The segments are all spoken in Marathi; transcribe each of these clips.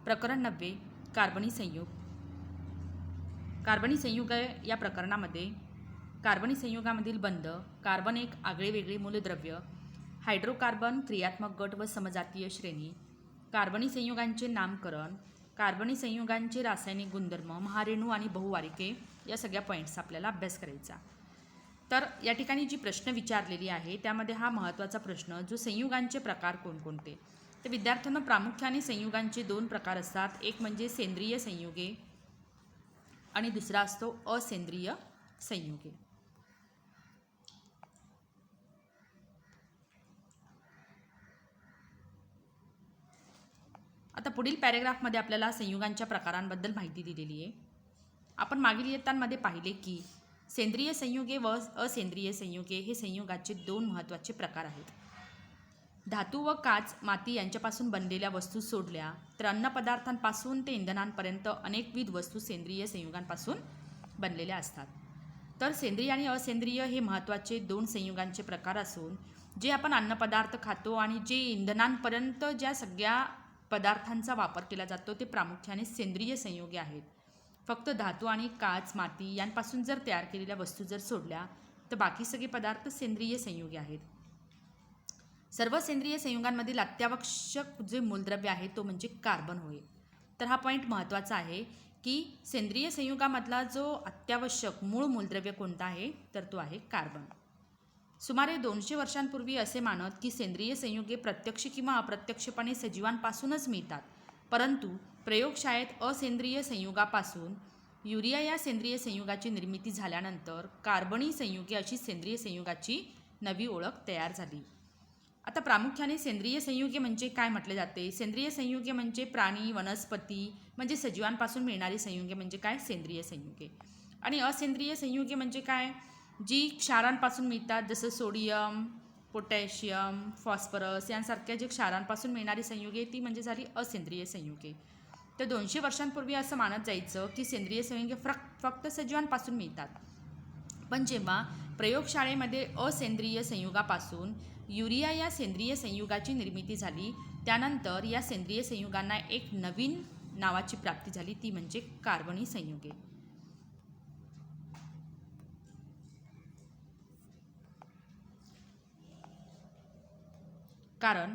प्रकरण 90 कार्बनी संयुग. कार्बनी संयुग या प्रकरणामध्ये कार्बनी संयुगामधील बंध, कार्बन एक आगळेवेगळे मूलद्रव्य, हायड्रोकार्बन क्रियात्मक गट व समजातीय श्रेणी, कार्बनी संयुगांचे नामकरण, कार्बनी संयुगांचे रासायनिक गुणधर्म, महारेणू आणि बहुवारिके या सगळ्या पॉईंट्स आपल्याला अभ्यास करायचा. तर या ठिकाणी जी प्रश्न विचारलेली आहे त्यामध्ये हा महत्त्वाचा प्रश्न जो संयुगांचे प्रकार कोणकोणते. तर विद्यार्थ्यांना प्रामुख्याने संयुगांचे दोन प्रकार असतात. एक म्हणजे सेंद्रिय संयुगे आणि दुसरा असतो असेंद्रिय संयुगे. आता पुढील पॅरेग्राफमध्ये आपल्याला संयुगांच्या प्रकारांबद्दल माहिती दिलेली आहे. आपण मागील इयत्तांमध्ये पाहिले की सेंद्रिय संयुगे व असेंद्रिय संयुगे हे संयुगाचे दोन महत्त्वाचे प्रकार आहेत. धातू व काच माती यांच्यापासून बनलेल्या वस्तू सोडल्या तर अन्नपदार्थांपासून ते इंधनांपर्यंत अनेकविध वस्तू सेंद्रिय संयुगांपासून बनलेल्या असतात. तर सेंद्रिय आणि असेंद्रिय हे महत्त्वाचे दोन संयुगांचे प्रकार असून जे आपण अन्नपदार्थ खातो आणि जे इंधनांपर्यंत ज्या सगळ्या पदार्थांचा वापर केला जातो ते प्रामुख्याने सेंद्रिय संयुगे आहेत. फक्त धातू आणि काच माती यांपासून जर तयार केलेल्या वस्तू जर सोडल्या तर बाकी सगळे पदार्थ सेंद्रिय संयुगे आहेत. सर्व सेंद्रिय संयुगांमधील अत्यावश्यक जे मूलद्रव्य आहे तो म्हणजे कार्बन होय. तर हा पॉईंट महत्त्वाचा आहे की सेंद्रिय संयुगामधला जो अत्यावश्यक मूळ मूलद्रव्य कोणता आहे तर तो आहे कार्बन. सुमारे 200 वर्षांपूर्वी असे मानत की सेंद्रिय संयुगे प्रत्यक्ष किंवा अप्रत्यक्षपणे सजीवांपासूनच मिळतात, परंतु प्रयोगशाळेत असेंद्रिय संयुगापासून युरिया या सेंद्रिय संयुगाची निर्मिती झाल्यानंतर कार्बनी संयुगे अशी सेंद्रिय संयुगाची नवी ओळख तयार झाली. आता प्रामुख्याने सेंद्रिय संयुगे म्हणजे काय म्हटले जाते. सेंद्रिय संयुगे म्हणजे प्राणी वनस्पती म्हणजे सजीवांपासून मिळणारी संयुगे म्हणजे काय सेंद्रिय संयुगे. आणि असेंद्रिय संयुगे म्हणजे काय, जी क्षारांपासून मिळतात जसं सोडियम पोटॅशियम फॉस्फरस यांसारख्या जे क्षारांपासून मिळणारी संयुगे ती म्हणजे झाली असेंद्रिय संयुगे. तर 200 वर्षांपूर्वी असं मानत जायचं की सेंद्रिय संयुगे फक्त सजीवांपासून मिळतात, पण जेव्हा प्रयोगशाळेमध्ये असेंद्रिय संयुगापासून युरिया या सेंद्रिय संयुगाची निर्मिती झाली त्यानंतर या सेंद्रिय संयुगांना एक नवीन नावाची प्राप्ती झाली, ती म्हणजे कार्बनी संयुगे. कारण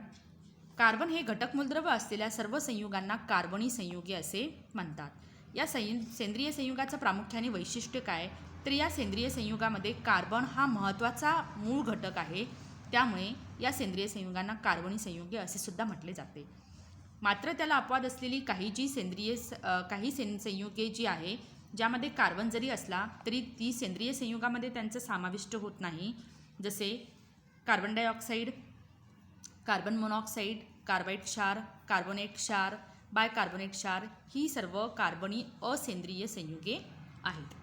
कार्बन हे घटक मूलद्रव्य असलेल्या सर्व संयुगांना कार्बनी संयुगे असे म्हणतात. या सेंद्रिय संयुगाचं प्रामुख्याने वैशिष्ट्य काय, तर या सेंद्रिय संयुगामध्ये कार्बन हा महत्त्वाचा मूळ घटक आहे, त्यामुळे या सेंद्रिय संयुगांना कार्बनी संयुगे असे सुद्धा म्हटले जाते. मात्र त्याला अपवाद असलेली काही संयुगे जी आहे ज्यामध्ये कार्बन जरी असला तरी ती सेंद्रिय संयुगामध्ये त्यांचं समाविष्ट होत नाही, जसे carbon dioxide, carbon monoxide, Carbide क्षार, कार्बोनेट क्षार, बायकार्बोनेट क्षार ही सर्व कार्बनी असेंद्रिय संयुगे आहेत.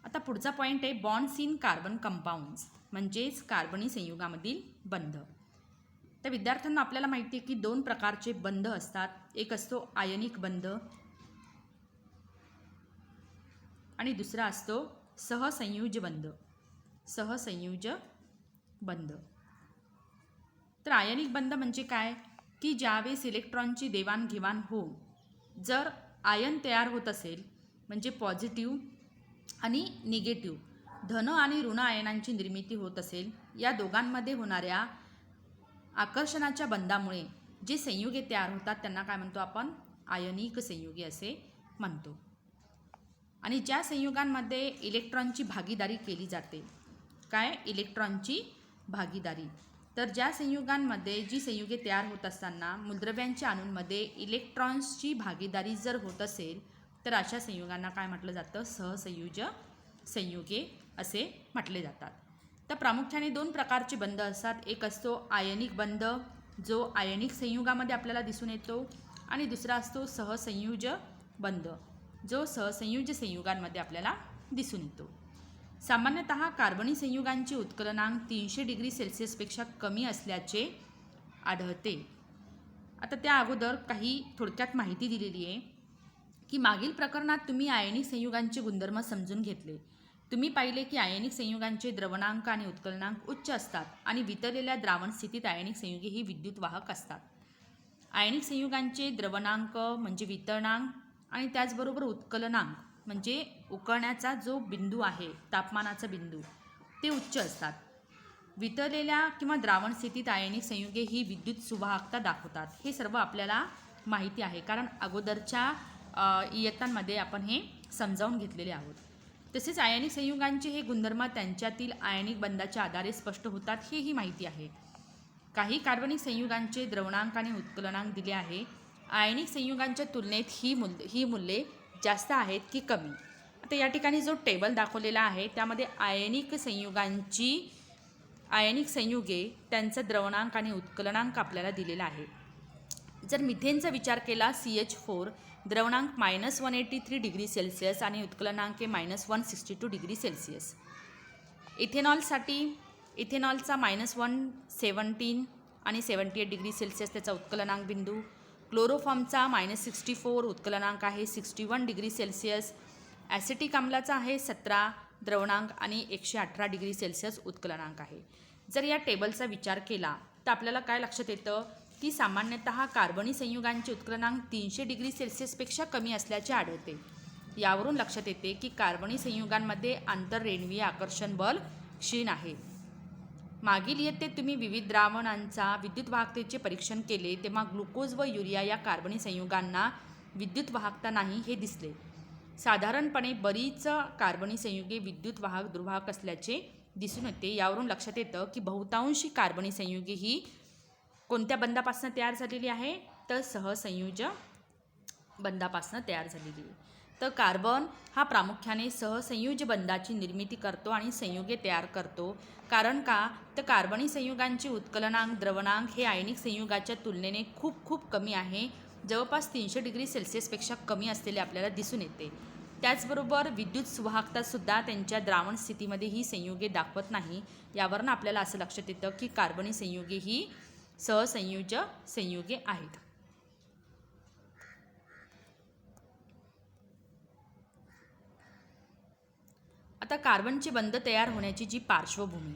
आता पुढचा पॉईंट आहे बॉन्ड्स इन कार्बन कंपाऊंड्स म्हणजेच कार्बनी संयुगामधील बंध. तर विद्यार्थ्यांना आपल्याला माहिती आहे की दोन प्रकारचे बंध असतात. एक असतो आयनिक बंध आणि दुसरा असतो सहसंयुज बंध. सहसंयुज बंध. तर आयनिक बंध म्हणजे काय की ज्यावेळेस इलेक्ट्रॉनची देवाणघेवाण होऊन जर आयन तयार होत असेल म्हणजे पॉझिटिव्ह आणि निगेटिव्ह धन आणि ऋण आयनांची निर्मिती होत असेल, या दोघांमध्ये होणाऱ्या आकर्षणाच्या बंधामुळे जे संयुगे तयार होतात त्यांना काय म्हणतो आपण, आयनिक संयुगे असे म्हणतो. आणि ज्या संयुगांमध्ये इलेक्ट्रॉनची भागीदारी केली जाते, काय इलेक्ट्रॉनची भागीदारी, तर ज्या संयुगांमध्ये जी संयुगे तयार होत असताना मूलद्रव्यांच्या अणूंमध्ये इलेक्ट्रॉन्सची भागीदारी जर होत असेल तर अशा संयुगांना काय म्हटलं जातं, सहसंयुज संयुगे असे म्हटले जातात. तर प्रामुख्याने दोन प्रकारचे बंध असतात. एक असतो आयनिक बंध जो आयनिक संयुगामध्ये आपल्याला दिसून येतो आणि दुसरा असतो सहसंयुज बंध जो सहसंयुज संयुगांमध्ये आपल्याला दिसून येतो. सामान्यतः कार्बनी संयुगांचे उत्कलनांक 300 डिग्री सेल्सिअसपेक्षा कमी असल्याचे आढळते. आता त्या अगोदर काही थोडक्यात माहिती दिलेली आहे की मागील प्रकरणात तुम्ही आयनिक संयुगांचे गुणधर्म समजून घेतले, तुम्ही पाहिले की आयनिक संयुगांचे द्रवणांक आणि उत्कलनांक उच्च असतात आणि वितळलेल्या द्रावण स्थितीत आयनिक संयुगे ही विद्युत वाहक असतात. आयनिक संयुगांचे द्रवणांक म्हणजे वितरणांक आणि त्याचबरोबर उत्कलनांक म्हणजे उकळण्याचा जो बिंदू आहे, तापमानाचा बिंदू, ते उच्च असतात. वितळलेल्या किंवा द्रावण स्थितीत आयनिक संयुगे ही विद्युत सुवाहकता दाखवतात. हे सर्व आपल्याला माहिती आहे, कारण अगोदरच्या इयत्तांमध्ये आपण हे समजावून घेतलेले आहोत. तसेच आयनिक संयुगांचे हे गुणधर्म त्यांच्यातील आयनिक बंधाच्या आधारे स्पष्ट होतात, हेही माहिती आहे. काही कार्बनिक संयुगांचे द्रवणांक आणि उत्कलनांक दिले आहे. आयनिक संयुगांच्या तुलनेत ही मूल्ये जास्त आहेत की कमी. आता या ठिकाणी जो टेबल दाखवलेला आहे त्यामध्ये आयनिक संयुगे त्यांचा द्रवणांक आणि उत्कलनांक आपल्याला दिलेला आहे. जर मिथेनचा विचार केला, CH4 द्रवणांक -183 डिग्री सेल्सिअस आणि उत्कलनांक -162 डिग्री सेल्सिअस. इथेनॉलचा -117 आणि 78 डिग्री सेल्सिअस त्याचा उत्कलनांक बिंदू. क्लोरोफॉर्मचा -64 उत्कलनांक आहे 61 डिग्री सेल्सिअस. ॲसिटिक आम्लाचा आहे 17 द्रवणांक आणि 118 डिग्री सेल्सिअस उत्कलनांक आहे. जर या टेबलचा विचार केला तर आपल्याला काय लक्षात येतं की सामान्यतः कार्बनी संयुगांचे उत्कलनांक 300 डिग्री सेल्सिअसपेक्षा कमी असल्याचे आढळते. यावरून लक्षात येते की कार्बनी संयुगांमध्ये आंतररेणुवीय आकर्षण बल क्षीण आहे. मागील इयत्तेत तुम्ही विविध द्रावणांचा विद्युत वाहकतेचे परीक्षण केले तेव्हा ग्लुकोज व युरिया या कार्बनी संयुगांना विद्युत वाहकता नाही हे दिसले. साधारणपणे बरीच कार्बनी संयुगे विद्युत वाहक दुर्वाहक असल्याचे दिसून येते. यावरून लक्षात येतं की बहुतांशी कार्बनी संयुगे ही कोणत्या बंधापासून तयार झालेली आहे, तर सहसंयुज बंधापासून तयार झालेली आहे. तर कार्बन हा प्रामुख्याने सहसंयुज बंधाची निर्मिती करतो आणि संयुगे तयार करतो. कारण का, तर कार्बनी संयुगांचे उत्कलनांक द्रवणांक हे आयनिक संयुगाच्या तुलनेने खूप कमी आहे. जवळपास 300 डिग्री सेल्सिअसपेक्षा कमी असलेले आपल्याला दिसून येते. त्याचबरोबर विद्युत सुवाहकतासुद्धा त्यांच्या द्रावण स्थितीमध्ये ही संयुगे दाखवत नाही. यावरून आपल्याला असं लक्षात येतं की कार्बनी संयुगे ही सहसंयुज संयुगे आहेत. आता कार्बनचे बंध तयार होण्याची जी पार्श्वभूमी,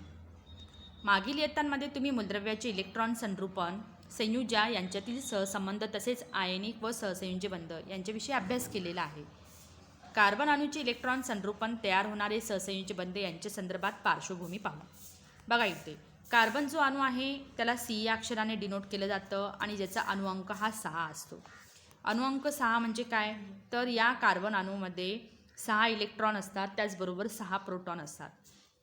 मागील इयत्तांमध्ये तुम्ही मूलद्रव्याचे इलेक्ट्रॉन संरूपण, संयुजा यांच्यातील सहसंबंध तसेच आयनिक व सहसंयुज बंध यांच्याविषयी अभ्यास केलेला आहे. कार्बन अणूचे इलेक्ट्रॉन संरूपण तयार होणारे सहसंयुज बंध यांच्या संदर्भात पार्श्वभूमी पाहू. बघा इथे कार्बन जो अणू आहे त्याला C या अक्षराने डिनोट केलं जातं आणि ज्याचा अणुअंक हा 6 असतो. अणुअंक 6 म्हणजे काय, तर या कार्बन अणूमध्ये 6 इलेक्ट्रॉन असतात, त्याचबरोबर 6 प्रोटॉन असतात.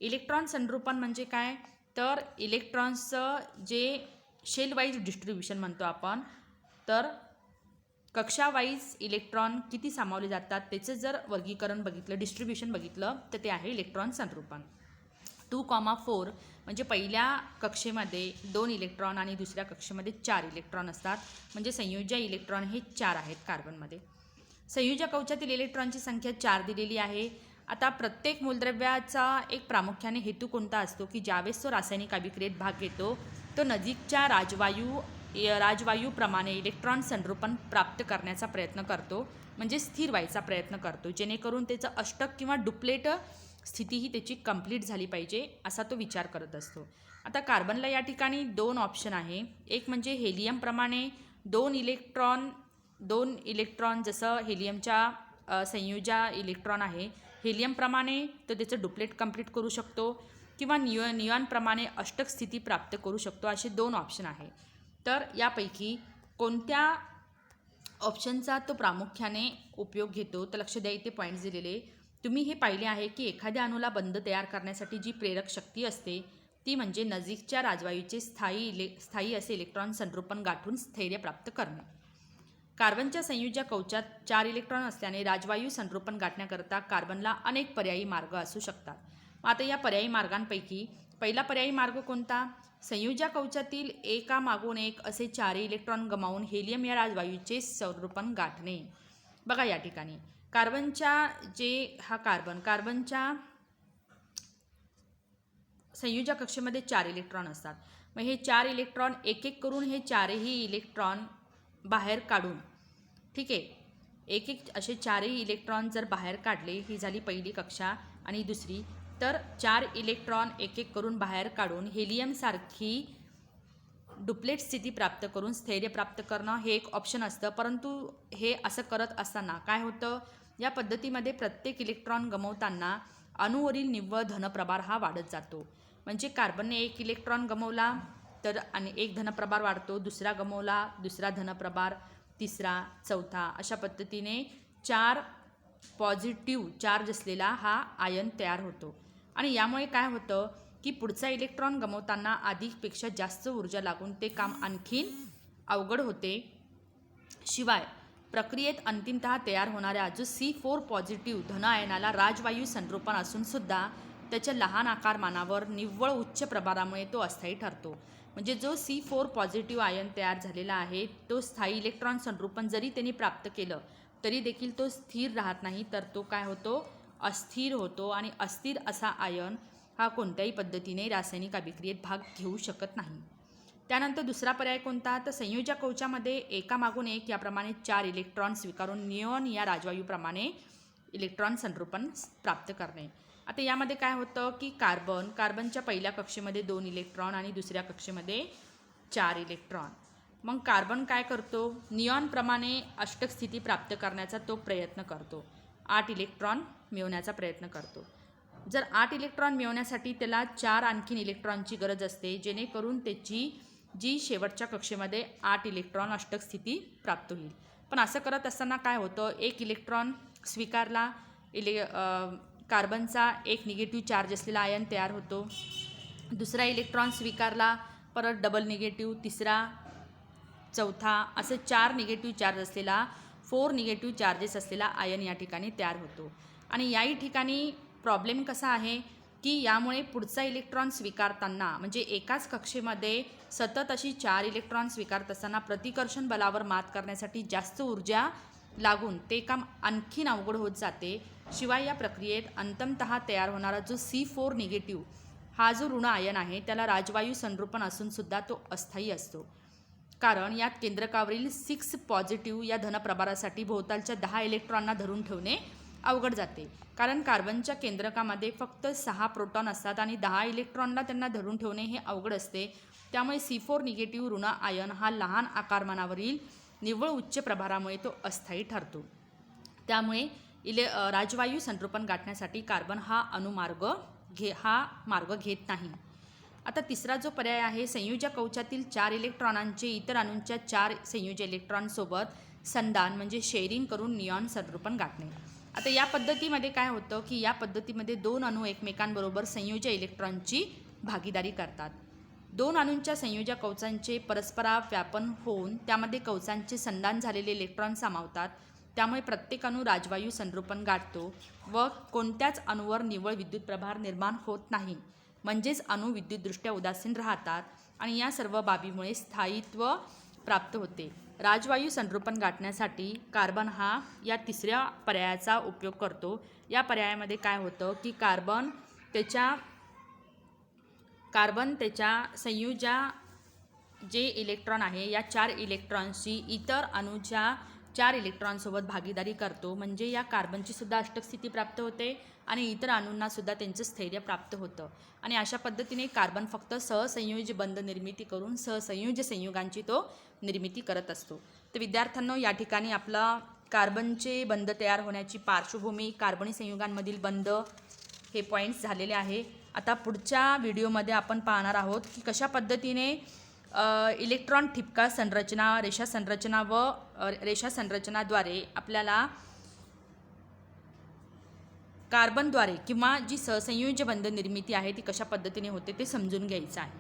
इलेक्ट्रॉन संरूपण म्हणजे काय, तर इलेक्ट्रॉन्सचं जे शेल वाईज डिस्ट्रीब्युशन म्हणतो आपण, तर कक्षावाईज इलेक्ट्रॉन किती सामावले जातात त्याचं जर वर्गीकरण बघितलं, डिस्ट्रीब्युशन बघितलं, तर ते आहे इलेक्ट्रॉन संरूपण. 2,4 म्हणजे पहिल्या कक्षेमध्ये 2 इलेक्ट्रॉन आणि दुसऱ्या कक्षेमध्ये 4 इलेक्ट्रॉन असतात. म्हणजे संयोज्य इलेक्ट्रॉन हे 4 आहेत कार्बनमध्ये. संयोज्य कवचातील इलेक्ट्रॉनची संख्या 4 दिलेली आहे. आता प्रत्येक मूलद्रव्याचा एक प्रामुख्याने हेतू कोणता असतो की ज्यावेळेस तो रासायनिक अभिक्रियेत भाग घेतो तो नजीकच्या राजवायूप्रमाणे इलेक्ट्रॉन संरूपण प्राप्त करण्याचा प्रयत्न करतो, म्हणजे स्थिर व्हायचा प्रयत्न करतो, जेणेकरून त्याचं अष्टक किंवा डुप्लेट स्थिती ही त्याची कंप्लीट झाली पाहिजे असा तो विचार करत असतो. आता कार्बनला या ठिकाणी 2 ऑप्शन आहे. एक म्हणजे हेलियमप्रमाणे 2 इलेक्ट्रॉन जसं हेलियमच्या संयोजा इलेक्ट्रॉन आहे, हेलियमप्रमाणे तो त्याचं डुप्लेट कंप्लीट करू शकतो किंवा नियॉनप्रमाणे अष्टक स्थिती प्राप्त करू शकतो. असे 2 ऑप्शन आहे. तर यापैकी कोणत्या ऑप्शनचा तो प्रामुख्याने उपयोग घेतो, तर लक्ष द्या, इथे पॉईंट्स दिलेले. तुम्ही हे पाहिले आहे की एखाद्या अणूला बंध तयार करण्यासाठी जी प्रेरक शक्ती असते ती म्हणजे नजीकच्या राजवायूचे स्थायी असे इलेक्ट्रॉन संरूपण गाठून स्थैर्य प्राप्त करणे. कार्बनच्या संयुजा कवचात 4 इलेक्ट्रॉन असल्याने राजवायू संरूपण गाठण्याकरता कार्बनला अनेक पर्यायी मार्ग असू शकतात. आता या पर्यायी मार्गांपैकी पहिला पर्यायी मार्ग कोणता, संयुजा कवचातील एकामागून एक असे 4 इलेक्ट्रॉन गमावून हेलियम या राजवायूचे संरूपण गाठणे. बघा या ठिकाणी कार्बनच्या संयुजा कक्षेमध्ये 4 इलेक्ट्रॉन असतात. मग हे 4 इलेक्ट्रॉन एक एक करून हे 4ही इलेक्ट्रॉन बाहेर काढून, ठीक आहे, एक एक असे 4ही इलेक्ट्रॉन जर बाहेर काढले, ही झाली पहिली कक्षा. आणि दुसरी तर 4 इलेक्ट्रॉन एक एक करून बाहेर काढून हेलियमसारखी डुप्लेट स्थिती प्राप्त करून स्थैर्य प्राप्त करणं हे एक ऑप्शन असतं. परंतु हे असं करत असताना काय होतं, या पद्धतीमध्ये प्रत्येक इलेक्ट्रॉन गमावताना अणूवरील निव्वळ धनप्रभार हा वाढत जातो. म्हणजे कार्बनने एक इलेक्ट्रॉन गमावला तर आणि एक धनप्रभार वाढतो, दुसरा गमावला दुसरा धनप्रभार, तिसरा, चौथा, अशा पद्धतीने 4 पॉझिटिव्ह चार्ज असलेला हा आयन तयार होतो. आणि यामुळे काय होतं की पुढचा इलेक्ट्रॉन गमावताना आधीपेक्षा जास्त ऊर्जा लागून ते काम आणखीन अवघड होते. शिवाय प्रक्रियेत अंतिमतः तयार होणाऱ्या जो C4 पॉझिटिव्ह धन आयनाला राजवायू संरूपण असून सुद्धा त्याच्या लहान आकारमानावर निव्वळ उच्च प्रभारामुळे तो अस्थायी ठरतो. म्हणजे जो C4 पॉझिटिव्ह आयन तयार झालेला आहे तो स्थायी इलेक्ट्रॉन संरूपण जरी त्यांनी प्राप्त केलं तरी देखील तो स्थिर राहत नाही, तर तो काय होतो, अस्थिर होतो. आणि अस्थिर असा आयन हा कोणत्याही पद्धतीने रासायनिक अभिक्रियेत भाग घेऊ शकत नाही. त्यानंतर दुसरा पर्याय कोणता, तर संयोजक कवचामध्ये एकामागून एक याप्रमाणे 4 इलेक्ट्रॉन स्वीकारून निऑन या राजवायूप्रमाणे इलेक्ट्रॉन संरूपण प्राप्त करणे. आता यामध्ये काय होतं की कार्बनच्या पहिल्या कक्षेमध्ये 2 इलेक्ट्रॉन आणि दुसऱ्या कक्षेमध्ये 4 इलेक्ट्रॉन. मग कार्बन काय करतो, निऑनप्रमाणे अष्टक स्थिती प्राप्त करण्याचा तो प्रयत्न करतो, 8 इलेक्ट्रॉन मिळवण्याचा प्रयत्न करतो. जर 8 इलेक्ट्रॉन मिळवण्यासाठी त्याला 4 आणखीन इलेक्ट्रॉनची गरज असते, जेणेकरून त्याची जी शेवटच्या कक्षेमध्ये 8 इलेक्ट्रॉन अष्टक स्थिती प्राप्त होईल. पण असं करत असताना काय होतं, एक इलेक्ट्रॉन स्वीकारला, कार्बनचा एक निगेटिव्ह चार्ज असलेला आयन तयार होतो, दुसरा इलेक्ट्रॉन स्वीकारला, परत डबल निगेटिव्ह, तिसरा, चौथा, असं 4 निगेटिव्ह चार्ज असलेला 4 निगेटिव्ह चार्जेस असलेला आयन या ठिकाणी तयार होतो. आणि याही ठिकाणी प्रॉब्लेम कसा आहे की यामुळे पुढचा इलेक्ट्रॉन स्वीकारताना म्हणजे एकाच कक्षेमध्ये सतत अशी 4 इलेक्ट्रॉन स्वीकारत असताना प्रतिकर्षण बलावर मात करण्यासाठी जास्त ऊर्जा लागून ते काम आणखीन अवघड होत जाते. शिवाय या प्रक्रियेत अंतिमतः तयार होणारा जो C4 निगेटिव्ह हा जो ऋण आयन आहे त्याला राजवायू संरूपण असून सुद्धा तो अस्थायी असतो. कारण यात केंद्रकावरील 6 पॉझिटिव्ह या धनप्रभारासाठी भोवतालच्या 10 इलेक्ट्रॉनना धरून ठेवणे अवघड जाते. कारण कार्बनच्या केंद्रकामध्ये फक्त 6 प्रोटॉन असतात आणि 10 इलेक्ट्रॉनला त्यांना धरून ठेवणे हे अवघड असते. त्यामुळे C4 निगेटिव्ह ऋण आयन हा लहान आकारमानावरील निव्वळ उच्च प्रभारामुळे तो अस्थायी ठरतो. त्यामुळे राजवायू संरूपण गाठण्यासाठी कार्बन हा मार्ग घेत नाही. आता तिसरा जो पर्याय आहे, संयोजक कवचातील 4 इलेक्ट्रॉनांचे इतर अणूंच्या 4 संयोजी इलेक्ट्रॉनसोबत संधान म्हणजे शेअरिंग करून निऑन संरूपण गाठणे. आता या पद्धतीमध्ये काय होतं की या पद्धतीमध्ये 2 अणू एकमेकांबरोबर संयोजी इलेक्ट्रॉनची भागीदारी करतात. 2 अणूंच्या संयोजक कवचांचे परस्पराव्यापन होऊन त्यामध्ये कवचांचे संधान झालेले इलेक्ट्रॉन सामावतात. त्यामुळे प्रत्येक अणू राजवायू संरूपण गाठतो व कोणत्याच अणूवर निव्वळ विद्युत प्रभार निर्माण होत नाही. म्हणजेच अणू विद्युतदृष्ट्या उदासीन राहतात आणि या सर्व बाबीमुळे स्थायित्व प्राप्त होते. राजवायू संरूपण गाठण्यासाठी कार्बन हा या तिसऱ्या पर्यायाचा उपयोग करतो. या पर्यायामध्ये काय होतं की कार्बन त्याच्या संयोजा जे इलेक्ट्रॉन आहे या 4 इलेक्ट्रॉन्सची इतर अणूच्या 4 इलेक्ट्रॉनसोबत भागीदारी करतो. म्हणजे या कार्बनची सुद्धा अष्टक स्थिती प्राप्त होते आणि इतर अणूंना सुद्धा त्यांचं स्थैर्य प्राप्त होतं. आणि अशा पद्धतीने कार्बन फक्त सहसंयोजी बंध निर्मिती करून सहसंयोजी संयुगांची तो निर्मिती करत असतो. तर विद्यार्थ्यांनो, या ठिकाणी आपला कार्बनचे बंध तयार होण्याची पार्श्वभूमी, कार्बनी संयुगांमधील बंध हे पॉईंट्स झालेले आहे. आता पुढच्या व्हिडिओमध्ये आपण पाहणार आहोत की कशा पद्धतीने इलेक्ट्रॉन ठिपका संरचना, रेषा संरचनाद्वारे आपल्याला कार्बनद्वारे किंवा जी सहसंयोजी बंध निर्मिती आहे ती कशा पद्धतीने होते ते समजून घ्यायचं आहे.